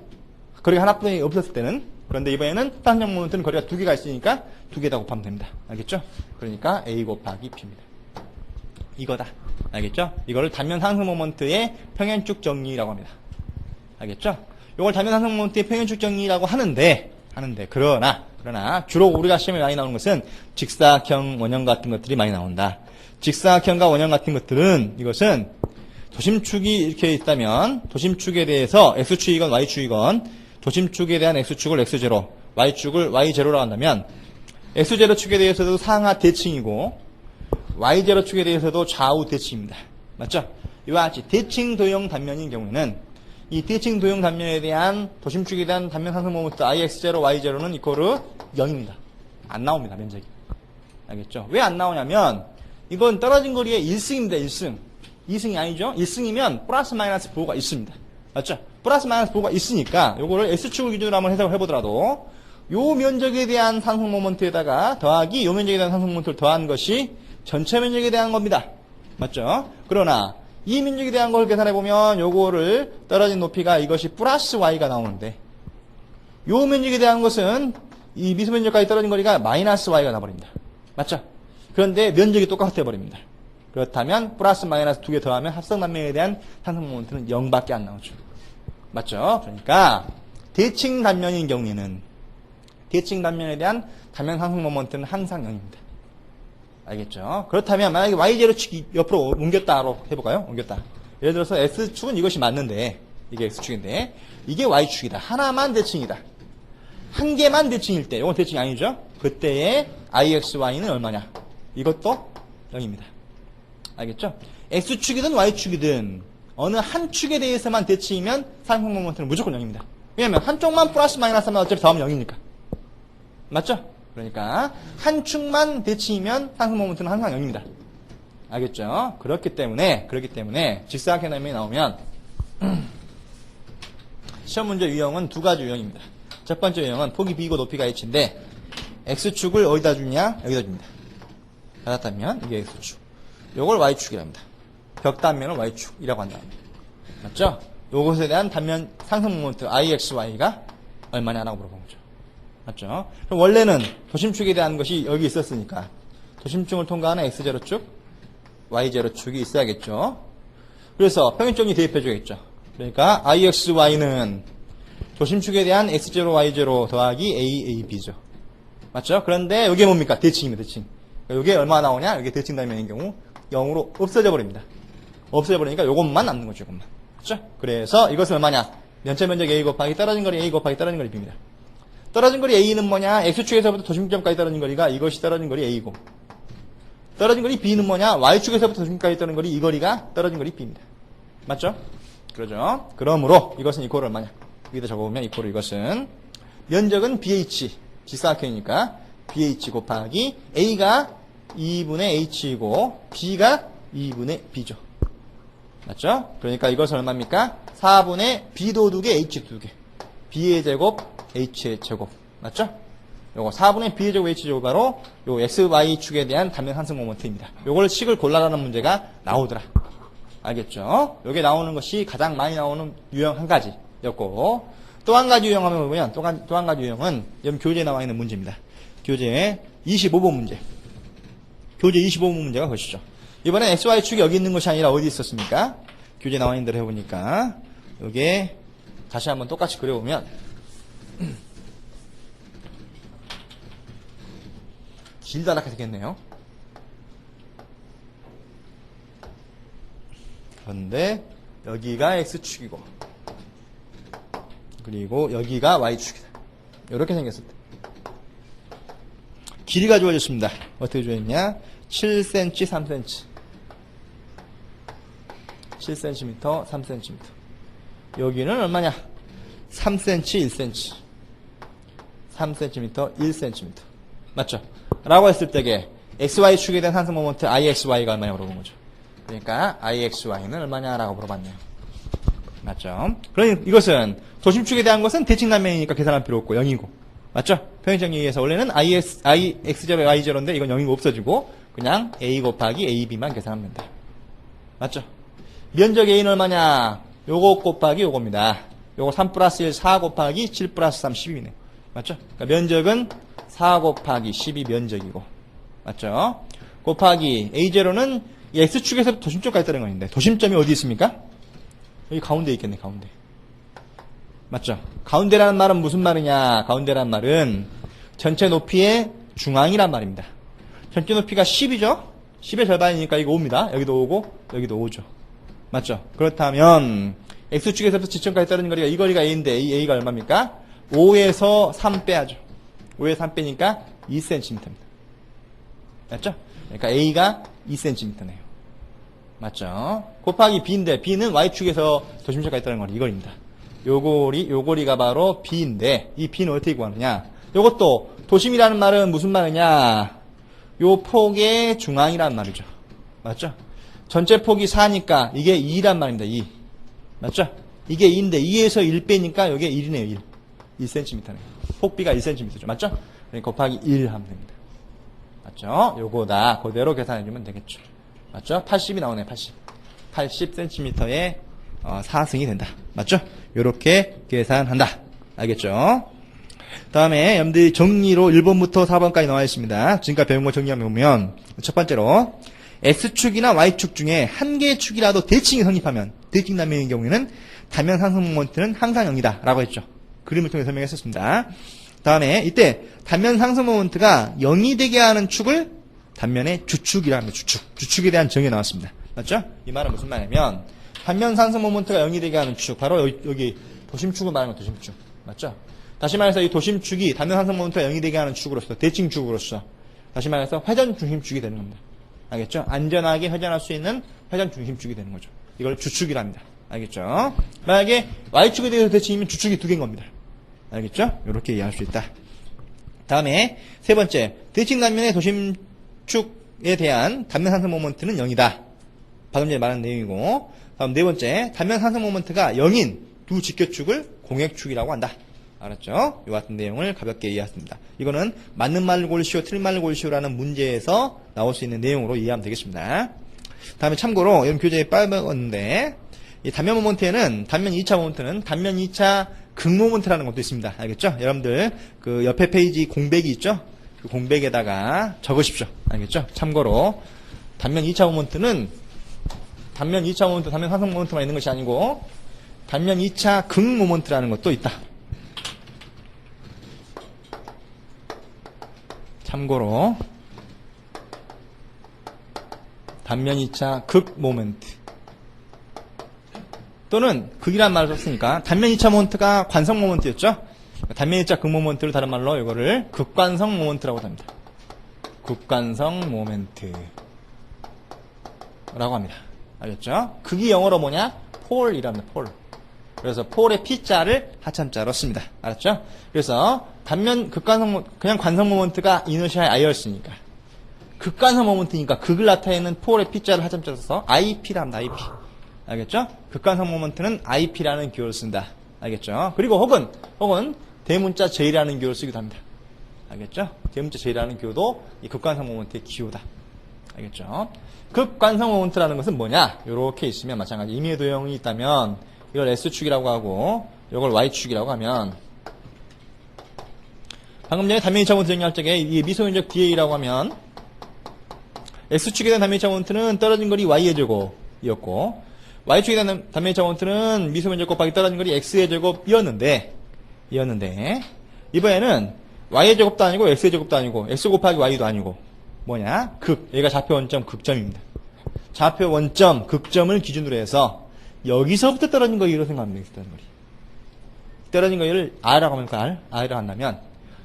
거리가 하나뿐이 없었을 때는. 그런데 이번에는 단면 모먼트는 거리가 두 개가 있으니까 두 개다 곱하면 됩니다. 알겠죠? 그러니까 A 곱하기 B입니다. 이거다. 알겠죠? 이거를 단면 상승 모먼트의 평행축 정리라고 합니다. 알겠죠? 이걸 단면 상승 모먼트의 평행축 정리라고 하는데 그러나 주로 우리가 시험에 많이 나오는 것은 직사각형 원형 같은 것들이 많이 나온다. 직사각형과 원형 같은 것들은 이것은 도심축이 이렇게 있다면 도심축에 대해서 X축이건 Y축이건 도심축에 대한 X축을 X0, Y축을 Y0라고 한다면 X0 축에 대해서도 상하 대칭이고 Y0 축에 대해서도 좌우 대칭입니다. 맞죠? 이와 같이 대칭 도형 단면인 경우에는 이 대칭 도형 단면에 대한 도심축에 대한 단면 상승 모먼트 IX0, Y0는 이코르 0입니다. 안 나옵니다. 면적이. 알겠죠? 왜 안 나오냐면 이건 떨어진 거리의 1승입니다. 1승. 2승이 아니죠? 1승이면 플러스 마이너스 부호가 있습니다. 맞죠? 플러스 마이너스 부호가 있으니까 요거를 S축을 기준으로 한번 해석을 해보더라도 요 면적에 대한 상승 모먼트에다가 더하기 요 면적에 대한 상승 모먼트를 더한 것이 전체 면적에 대한 겁니다. 맞죠? 그러나 이 면적에 대한 걸 계산해보면 요거를 떨어진 높이가 이것이 플러스 y가 나오는데 요 면적에 대한 것은 이 미수 면적까지 떨어진 거리가 마이너스 y가 나버립니다. 맞죠? 그런데 면적이 똑같아 버립니다. 그렇다면 플러스 마이너스 두 개 더하면 합성 단면에 대한 상승 모먼트는 0밖에 안 나오죠. 맞죠? 그러니까 대칭 단면인 경우에는 대칭 단면에 대한 단면 상승 모먼트는 항상 0입니다. 알겠죠? 그렇다면 만약에 Y0 축이 옆으로 옮겼다로 해볼까요? 옮겼다. 예를 들어서 S축은 이것이 맞는데 이게 X축인데 이게 Y축이다. 하나만 대칭이다. 한 개만 대칭일 때 이건 대칭이 아니죠? 그때의 IXY는 얼마냐? 이것도 0입니다. 알겠죠? X축이든 Y축이든 어느 한 축에 대해서만 대칭이면 상승 모먼트는 무조건 0입니다. 왜냐면 한쪽만 플러스 마이너스 하면 어차피 더하면 0이니까. 맞죠? 그러니까 한 축만 대칭이면 상승 모먼트는 항상 0입니다. 알겠죠? 그렇기 때문에 직사각형 단면이 나오면 시험 문제 유형은 두 가지 유형입니다. 첫 번째 유형은 폭이 b고 높이가 h인데 x축을 어디다 주냐? 여기다 줍니다. 받았다면 이게 x축. 요걸 y축이랍니다. 벽단면을 y축이라고 한다. 맞죠? 요것에 대한 단면 상승 모먼트 IXY가 얼마냐라고 물어본 거죠. 맞죠? 그럼 원래는 도심축에 대한 것이 여기 있었으니까 도심축을 통과하는 X0축, Y0축이 있어야겠죠. 그래서 평행점이 대입해줘야겠죠. 그러니까 IXY는 도심축에 대한 X0, Y0 더하기 AAB죠. 맞죠? 그런데 이게 뭡니까? 대칭입니다. 대칭. 이게 얼마 나오냐? 이게 대칭 단면인 경우 0으로 없어져 버립니다. 없어져 버리니까 이것만 남는 거죠. 이것만. 그렇죠? 그래서 이것은 얼마냐? 면체 면적 A 곱하기 떨어진 거리 A 곱하기 떨어진 거리 B입니다. 떨어진 거리 A는 뭐냐? X축에서부터 도심점까지 떨어진 거리가 이것이 떨어진 거리 A고 떨어진 거리 B는 뭐냐? Y축에서부터 도심까지 떨어진 거리 이 거리가 떨어진 거리 B입니다. 맞죠? 그러죠? 그러므로 이것은 이코를 얼마냐? 여기다 적어보면 이코를 이것은 면적은 BH 직사각형이니까 BH 곱하기 A가 2분의 H이고 B가 2분의 B죠. 맞죠? 그러니까 이것은 얼마입니까? 4분의 B 도두개 H 두개 B의 제곱 H의 제곱. 맞죠? 요거 4분의 B제곱 H제곱 바로 요 XY축에 대한 단면 상승 모먼트입니다. 요걸 식을 골라라는 문제가 나오더라. 알겠죠? 요게 나오는 것이 가장 많이 나오는 유형 한 가지였고, 또 한 가지 유형 한번 보면, 또 한 가지 유형은 여기 교재에 나와 있는 문제입니다. 교재 25번 문제. 교재 25번 문제가 그것이죠. 이번엔 XY축이 여기 있는 것이 아니라 어디 있었습니까? 교재에 나와 있는 대로 해보니까, 요게 다시 한번 똑같이 그려보면, 길다랗게 되겠네요. 그런데 여기가 X축이고 그리고 여기가 Y축이다. 이렇게 생겼을 때 길이가 주어졌습니다. 어떻게 주어졌냐? 7cm, 3cm 7cm, 3cm 여기는 얼마냐? 3cm, 1cm 3cm, 1cm 맞죠? 라고 했을 때게 XY축에 대한 상승 모먼트 IXY가 얼마냐고 물어본 거죠. 그러니까 IXY는 얼마냐라고 물어봤네요. 맞죠? 그러니 이것은 도심축에 대한 것은 대칭단면이니까 계산할 필요 없고 0이고 맞죠? 평행정리에 의해서 원래는 IX0, Y0인데 이건 0이고 없어지고 그냥 A 곱하기 AB만 계산하면 된다. 맞죠? 면적 A는 얼마냐? 요거 곱하기 요겁니다. 요거 3 플러스 1, 4 곱하기 7 플러스 3, 12네. 맞죠? 그러니까 면적은 4 곱하기 12 면적이고 맞죠? 곱하기 A0는 이 X축에서 도심점까지 따른 건데 도심점이 어디 있습니까? 여기 가운데 있겠네. 가운데 맞죠? 가운데라는 말은 무슨 말이냐? 가운데라는 말은 전체 높이의 중앙이란 말입니다. 전체 높이가 10이죠? 10의 절반이니까 이거 5입니다. 여기도 5고 여기도 5죠. 맞죠? 그렇다면 X축에서부터 지점까지 따르는 거리가 이 거리가 A인데 이 A가 얼마입니까? 5에서 3 빼야죠. 5에서 3 빼니까 2cm입니다. 맞죠? 그러니까 A가 2cm네요. 맞죠? 곱하기 B인데 B는 Y축에서 도심점까지 따르는 거리 이거입니다. 요거리가 바로 B인데 이 B는 어떻게 구하느냐? 요것도 도심이라는 말은 무슨 말이냐? 요 폭의 중앙이란 말이죠. 맞죠? 전체 폭이 4니까 이게 2란 말입니다. 2. 맞죠? 이게 2인데 2에서 1 빼니까 이게 1이네요. 1. 1cm네요. 폭비가 1cm죠. 맞죠? 그러니까 곱하기 1 하면 됩니다. 맞죠? 요거다. 그대로 계산해주면 되겠죠. 맞죠? 80이 나오네. 80cm의 사승이 된다. 맞죠? 요렇게 계산한다. 알겠죠? 다음에 여러분들이 정리로 1번부터 4번까지 나와 있습니다. 지금까지 배운 거 정리하면 보면 첫 번째로 X축이나 Y축 중에 한 개의 축이라도 대칭이 성립하면 대칭단면인 경우에는 단면 상승 모먼트는 항상 0이다 라고 했죠. 그림을 통해 설명했었습니다. 다음에 이때 단면 상승 모먼트가 0이 되게 하는 축을 단면의 주축이라 합니다. 주축에 대한 정의가 나왔습니다. 맞죠? 이 말은 무슨 말이냐면 단면 상승 모먼트가 0이 되게 하는 축 바로 여기 도심축을 말하는 거 도심축. 맞죠? 다시 말해서 이 도심축이 단면 상승 모먼트가 0이 되게 하는 축으로서 대칭축으로서 다시 말해서 회전 중심축이 되는 겁니다. 알겠죠? 안전하게 회전할 수 있는 회전 중심축이 되는 거죠. 이걸 주축이라 합니다. 알겠죠? 만약에 Y축에 대해서 대칭이면 주축이 2개인 겁니다. 알겠죠? 이렇게 이해할 수 있다. 다음에 세 번째, 대칭 단면의 도심축에 대한 단면 상승 모먼트는 0이다. 방금 전에 말한 내용이고, 다음 네 번째, 단면 상승 모먼트가 0인 두 직교축을 공액축이라고 한다. 알았죠? 이 같은 내용을 가볍게 이해했습니다. 이거는 맞는 말을 고르시오, 틀린 말을 고르시오라는 문제에서 나올 수 있는 내용으로 이해하면 되겠습니다. 다음에 참고로 여러분 교재에 빠졌는데 이 단면 모먼트에는 단면 2차 모먼트는 단면 2차 극 모먼트라는 것도 있습니다. 알겠죠? 여러분들 그 옆에 페이지 공백이 있죠? 그 공백에다가 적으십시오. 알겠죠? 참고로 단면 2차 모먼트는 단면 2차 모먼트, 단면 상승 모먼트만 있는 것이 아니고 단면 2차 극 모먼트라는 것도 있다. 참고로 단면 2차 극 모먼트 또는 극이란 말을 썼으니까 단면 2차 모먼트가 관성 모먼트였죠. 단면 2차 극 모먼트를 다른 말로 이거를 극관성 모먼트라고 합니다. 극관성 모먼트라고 합니다. 알겠죠? 극이 영어로 뭐냐? 폴이랍니다. 폴. 그래서 폴의 P자를 하참자로 씁니다. 알았죠? 그래서 단면 극관성 그냥 관성 모먼트가 이너시아의 I였으니까 극관성 모먼트니까 극을 나타내는 폴의 P자를 하참자로 써서 IP라 합니다. IP. 알겠죠? 극관성 모먼트는 IP라는 기호를 쓴다. 알겠죠? 그리고 혹은 대문자 J라는 기호를 쓰기도 합니다. 알겠죠? 대문자 J라는 기호도 이 극관성 모멘트의 기호다. 알겠죠? 극관성 모멘트라는 것은 뭐냐? 요렇게 있으면 마찬가지 임의의 도형이 있다면 이걸 S축이라고 하고 이걸 Y축이라고 하면 방금 전에 단면이차 모멘트 정리할 적에 이 미소인적 DA라고 하면 X축에 대한 단면이차 모멘트는 떨어진 거리 Y의 제곱이었고 Y축에 대한 단면이차 모멘트는 미소면적 곱하기 떨어진 거리 X의 제곱이었는데 이번에는 Y의 제곱도 아니고 X의 제곱도 아니고 X 곱하기 Y도 아니고 뭐냐? 극. 얘가 좌표 원점 극점입니다. 좌표 원점 극점을 기준으로 해서 여기서부터 떨어진 거리로 생각하면 되겠다. 떨어진 거리를 R라고 하면 R이라고 한다면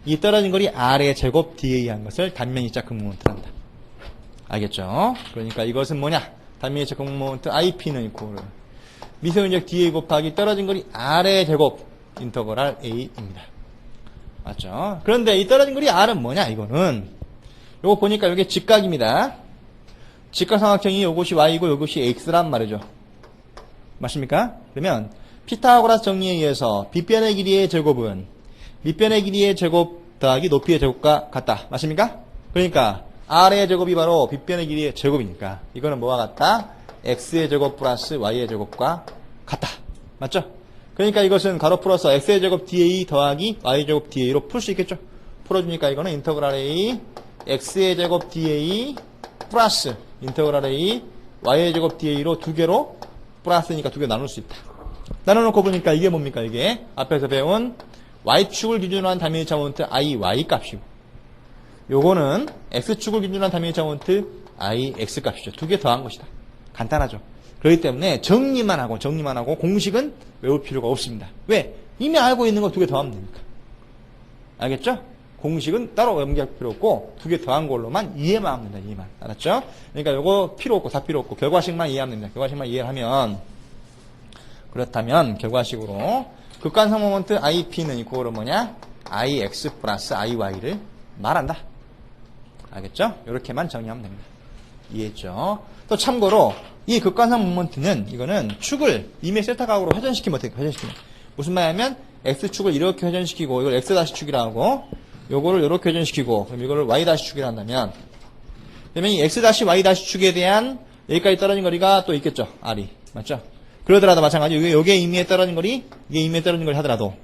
이 떨어진 거리 R의 제곱 DA 한 것을 단면이차 극모멘트 한다. 알겠죠? 그러니까 이것은 뭐냐? 단면이차 극모멘트 IP는 있고 미세운적 DA 곱하기 떨어진 거리 R의 제곱 인터그랄 A입니다. 맞죠? 그런데 이 떨어진 거리 R은 뭐냐? 이거는 요거 보니까 이게 직각입니다. 직각삼각형이 요것이 Y고 요것이 X란 말이죠. 맞습니까? 그러면 피타고라스 정리에 의해서 빗변의 길이의 제곱은 밑변의 길이의 제곱 더하기 높이의 제곱과 같다. 맞습니까? 그러니까 R의 제곱이 바로 빗변의 길이의 제곱이니까 이거는 뭐와 같다? X의 제곱 플러스 Y의 제곱과 같다. 맞죠? 그러니까 이것은 가로 풀어서 X의 제곱 DA 더하기 Y의 제곱 DA로 풀 수 있겠죠? 풀어주니까 이거는 인터그랄 A X의 제곱 DA 플러스 인터그랄 A Y의 제곱 DA로 두 개로 플러스니까 두 개 나눌 수 있다. 나눠놓고 보니까 이게 뭡니까? 이게 앞에서 배운 Y축을 기준으로 한 단면이차 모멘트 IY 값이고 요거는 X축을 기준으로 한 단면이차 모멘트 IX 값이죠. 두 개 더한 것이다. 간단하죠. 그렇기 때문에 정리만 하고 공식은 외울 필요가 없습니다. 왜? 이미 알고 있는 거 두 개 더하면 되니까. 알겠죠? 공식은 따로 연기할 필요 없고 두 개 더한 걸로만 이해만 하면 된다. 이해만. 알았죠? 그러니까 요거 필요 없고 다 필요 없고 결과식만 이해하면 됩니다. 결과식만 이해를 하면 그렇다면 결과식으로 극관성 모멘트 IP는 이코로 뭐냐? IX 플러스 IY를 말한다. 알겠죠? 이렇게만 정리하면 됩니다. 이해했죠? 또 참고로 이 극관성 모멘트는 이거는 축을 이미 세타각으로 회전시키면 어떻게 회전시키면 무슨 말이냐면 X축을 이렇게 회전시키고 이걸 X-축이라고 하고 요거를 이렇게 회전시키고 그럼 이거를 Y-축이라 한다면 그러면 이 X-Y-축에 대한 여기까지 떨어진 거리가 또 있겠죠. R이. 맞죠? 그러더라도 마찬가지로 요게 임의에 떨어진 거리 이게 임의에 떨어진 거리 하더라도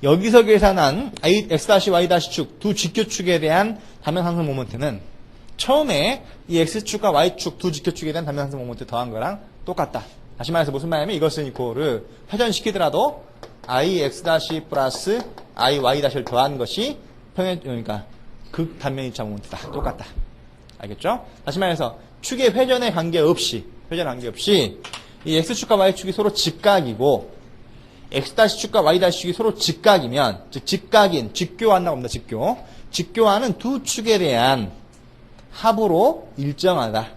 여기서 계산한 X-Y-축 두 직교축에 대한 단면 상승 모멘트는 처음에 이 X축과 Y축 두 직교축에 대한 단면 상승 모멘트 더한 거랑 똑같다. 다시 말해서 무슨 말이냐면 이것은 이코를 회전시키더라도 IX- 플러스 IY-를 더한 것이 그러니까 극단면이차 모멘트다. 똑같다. 알겠죠? 다시 말해서 축의 회전에 관계없이 이 X축과 Y축이 서로 직각이고 X-축과 Y-축이 서로 직각이면 즉 직교한다고 합니다. 직교하는 두 축에 대한 합으로 일정하다.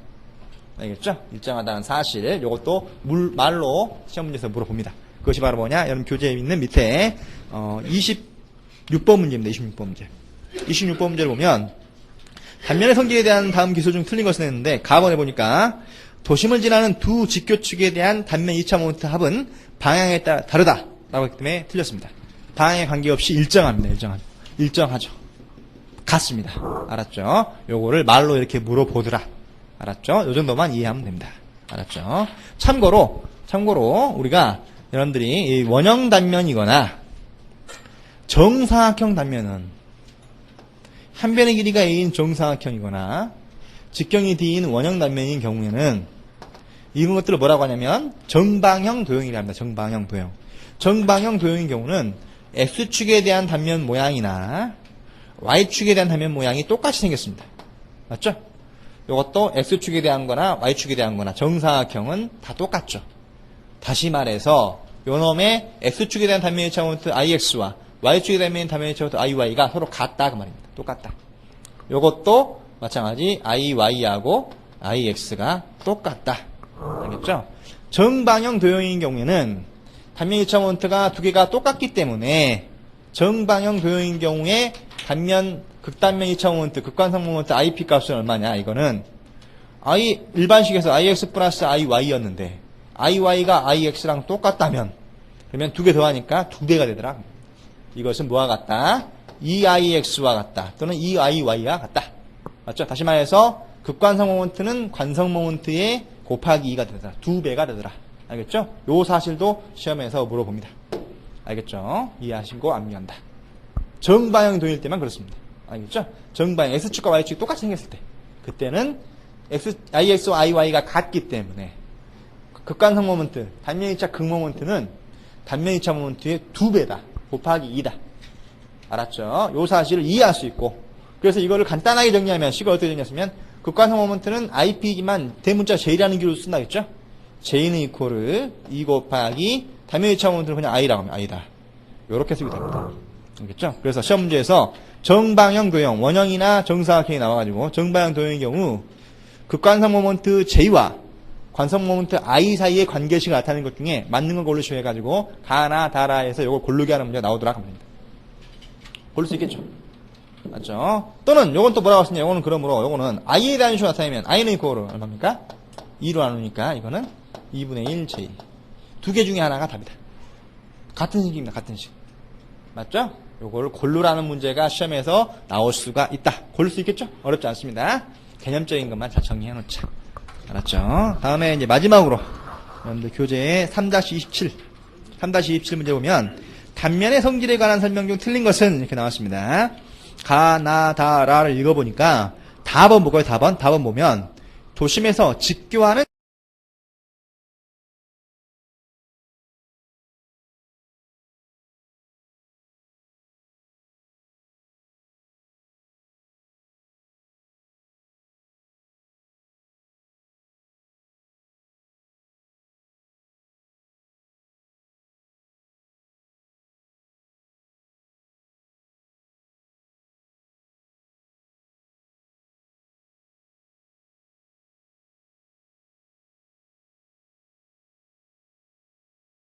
알겠죠? 일정하다는 사실 이것도 말로 시험 문제에서 물어봅니다. 그것이 바로 뭐냐? 여러분 교재에 있는 밑에 26번 문제입니다. 26번 문제. 26번 문제를 보면 단면의 성질에 대한 다음 기술 중 틀린 것을 냈는데 가번에 보니까 도심을 지나는 두 직교축에 대한 단면 2차 모멘트 합은 방향에 따라 다르다 라고 했기 때문에 틀렸습니다. 방향에 관계없이 일정합니다. 일정하죠. 같습니다. 알았죠? 요거를 말로 이렇게 물어보더라. 알았죠? 요 정도만 이해하면 됩니다. 알았죠? 참고로 우리가 여러분들이 이 원형 단면이거나 정사각형 단면은 한 변의 길이가 A인 정사각형이거나 직경이 D인 원형 단면인 경우에는 이런 것들을 뭐라고 하냐면 정방형 도형이라 합니다. 정방형 도형인 경우는 X축에 대한 단면 모양이나 Y축에 대한 단면 모양이 똑같이 생겼습니다. 맞죠? 이것도 X축에 대한 거나 Y축에 대한 거나 정사각형은 다 똑같죠. 다시 말해서 요놈의 X축에 대한 단면 1차 모멘트 IX와 Y축에 대한 단면 1차 모멘트 IY가 서로 같다 그 말입니다. 똑같다. 요것도 마찬가지 IY하고 IX가 똑같다. 알겠죠? 정방형 도형인 경우에는 단면 1차 모멘트가 두 개가 똑같기 때문에 정방형 도형인 경우에 극단면 2차 모멘트, 극관성 모멘트 IP 값은 얼마냐? 이거는 일반식에서 IX 플러스 IY였는데 IY가 IX랑 똑같다면 그러면 두 개 더하니까 두 배가 되더라. 이것은 뭐와 같다? EIX와 같다. 또는 EIY와 같다. 맞죠? 다시 말해서 극관성 모멘트는 관성 모멘트의 곱하기 2가 되더라. 2배가 되더라. 알겠죠? 요 사실도 시험에서 물어봅니다. 알겠죠? 이해하시고 암기한다. 정방향 도일 때만 그렇습니다. 알겠죠? 정방향 X축과 Y축이 똑같이 생겼을 때 그때는 IX와 IY가 같기 때문에 극관성 모멘트, 단면 2차 극 모멘트는 단면 2차 모멘트의 2배다. 곱하기 2다. 알았죠? 요 사실을 이해할 수 있고 그래서 이거를 간단하게 정리하면 식을 어떻게 정리했으면 극관성 모멘트는 IP이지만 대문자 J라는 기로 쓴다겠죠? J는 이코를 2 곱하기 단면 2차 모멘트는 그냥 I라고 하면 I다. 요렇게 쓰게 됩니다. 알겠죠? 그래서 시험 문제에서 정방형 도형, 원형이나 정사각형이 나와가지고 정방형 도형의 경우 극관성 모멘트 J와 관성 모멘트 I 사이의 관계식을 나타내는 것 중에 맞는 걸 고르시오 해가지고 가나 다라에서 이걸 고르게 하는 문제가 나오도록 합니다. 고를 수 있겠죠? 맞죠? 또는 요건 또 뭐라고 했냐? 요거는 그러므로 요거는 I에 대한 식으로 나타내면 I는 이코로 얼마입니까? 2로 나누니까 이거는 2분의 1 J. 두 개 중에 하나가 답이다. 같은 식입니다. 같은 식. 맞죠? 요거를 고르라는 문제가 시험에서 나올 수가 있다. 고를 수 있겠죠? 어렵지 않습니다. 개념적인 것만 잘 정리해 놓자. 알았죠? 다음에 이제 마지막으로 여러분들 교재에 3-27 문제 보면 단면의 성질에 관한 설명 중 틀린 것은 이렇게 나왔습니다. 가나다라를 읽어보니까 답은 뭐고요? 답은 보면 도심에서 직교하는